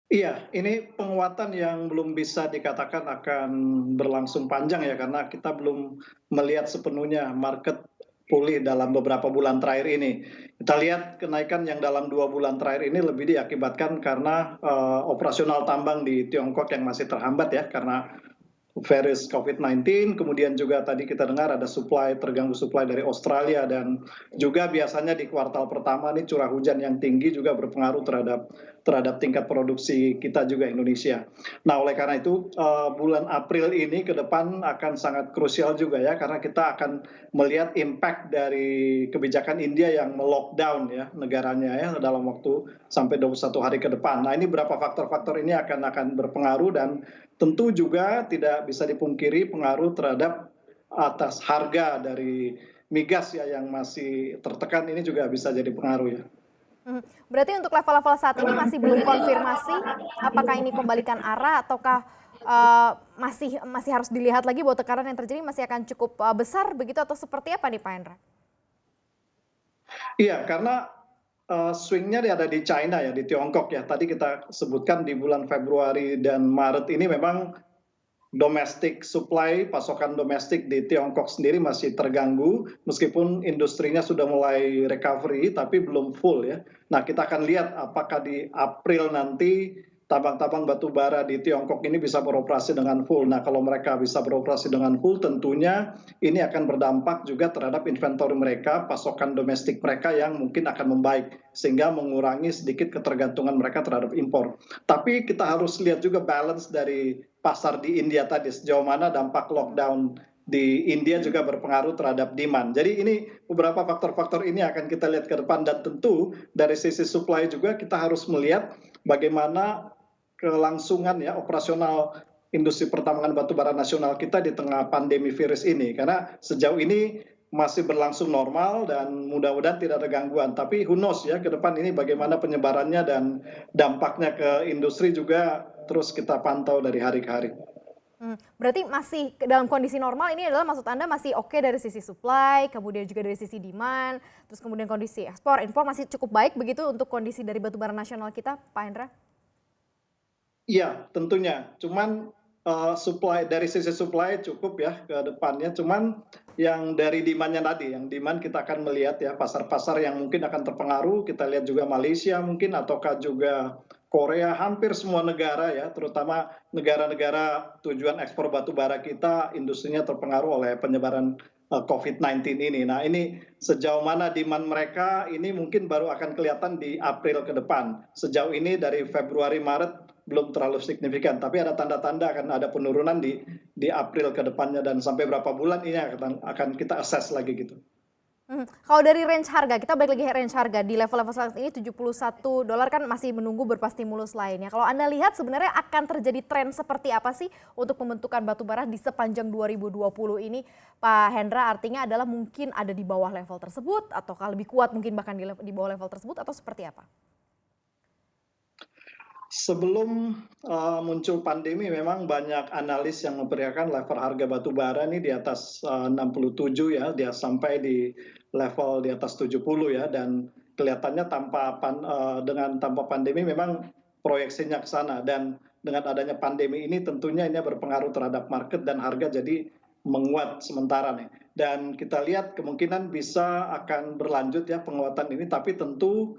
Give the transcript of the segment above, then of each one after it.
Iya, ini penguatan yang belum bisa dikatakan akan berlangsung panjang ya, karena kita belum melihat sepenuhnya market pulih dalam beberapa bulan terakhir ini. Kita lihat kenaikan yang dalam 2 bulan terakhir ini lebih diakibatkan karena, operasional tambang di Tiongkok yang masih terhambat ya, karena virus COVID-19, kemudian juga tadi kita dengar ada terganggu supply dari Australia, dan juga biasanya di kuartal pertama nih curah hujan yang tinggi juga berpengaruh terhadap terhadap tingkat produksi kita juga Indonesia. Nah, oleh karena itu bulan April ini ke depan akan sangat krusial juga ya, karena kita akan melihat impact dari kebijakan India yang melockdown ya negaranya ya dalam waktu sampai 21 hari ke depan. Nah, ini berapa faktor-faktor ini akan berpengaruh, dan tentu juga tidak bisa dipungkiri pengaruh terhadap atas harga dari migas ya yang masih tertekan, ini juga bisa jadi pengaruh ya. Mhm. Berarti untuk level-level saat ini masih belum konfirmasi apakah ini pembalikan arah ataukah, masih masih harus dilihat lagi bahwa tekanan yang terjadi masih akan cukup, besar begitu atau seperti apa nih Pak Hendra? Iya, karena swing-nya ada di China ya, di Tiongkok ya. Tadi kita sebutkan di bulan Februari dan Maret ini memang domestic supply, pasokan domestik di Tiongkok sendiri masih terganggu, meskipun industrinya sudah mulai recovery, tapi belum full ya. Nah, kita akan lihat apakah di April nanti tambang-tambang batu bara di Tiongkok ini bisa beroperasi dengan full. Nah, kalau mereka bisa beroperasi dengan full, tentunya ini akan berdampak juga terhadap inventory mereka, pasokan domestik mereka yang mungkin akan membaik, sehingga mengurangi sedikit ketergantungan mereka terhadap impor. Tapi kita harus lihat juga balance dari pasar di India tadi, sejauh mana dampak Mhm. lockdown di India juga berpengaruh terhadap demand. Jadi ini beberapa faktor-faktor ini akan kita lihat ke depan, dan tentu dari sisi supply juga kita harus melihat bagaimana kelangsungan ya operasional industri pertambangan batubara nasional kita di tengah pandemi virus ini. Karena sejauh ini masih berlangsung normal dan mudah-mudahan tidak ada gangguan. Tapi who knows ya ke depan ini Mhm. bagaimana penyebarannya dan dampaknya ke industri juga terus kita pantau dari hari ke hari. Berarti masih dalam kondisi normal ini adalah maksud Anda masih oke dari sisi supply, kemudian juga dari sisi demand, terus kemudian kondisi ekspor, impor masih cukup baik begitu untuk kondisi dari batubara nasional kita, Pak Hendra? Iya, tentunya. Cuman, dari sisi supply cukup ya ke depannya, cuman yang dari demand-nya tadi, yang demand kita akan melihat ya pasar-pasar yang mungkin akan terpengaruh, kita lihat juga Malaysia mungkin ataukah juga Korea, hampir semua negara ya, terutama negara-negara tujuan ekspor batu bara kita, industrinya terpengaruh oleh penyebaran, COVID-19 ini. Nah, ini sejauh mana demand mereka ini mungkin baru akan kelihatan di April ke depan. Sejauh ini dari Februari, Maret belum terlalu signifikan, tapi ada tanda-tanda akan ada penurunan di April ke depannya, dan sampai berapa bulan ini akan kita assess lagi gitu. Kalau dari range harga, kita balik lagi range harga di level-level saat ini $71 kan masih menunggu beberapa stimulus lainnya. Kalau Anda lihat sebenarnya akan terjadi tren seperti apa sih untuk pembentukan batubara di sepanjang 2020 ini, Pak Hendra? Artinya adalah mungkin ada di bawah level tersebut ataukah lebih kuat mungkin bahkan di bawah level tersebut atau seperti apa? Sebelum muncul pandemi memang banyak analis yang memperkirakan level harga batu bara ini di atas 67 ya, dia sampai di level di atas 70 ya, dan kelihatannya tanpa pandemi memang proyeksinya ke sana, dan dengan adanya pandemi ini tentunya ini berpengaruh terhadap market dan harga jadi menguat sementara nih. Dan kita lihat kemungkinan bisa akan berlanjut ya penguatan ini, tapi tentu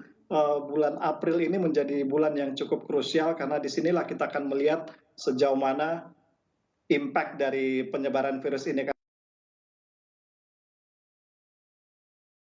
bulan April ini menjadi bulan yang cukup krusial, karena disinilah kita akan melihat sejauh mana impact dari penyebaran virus ini.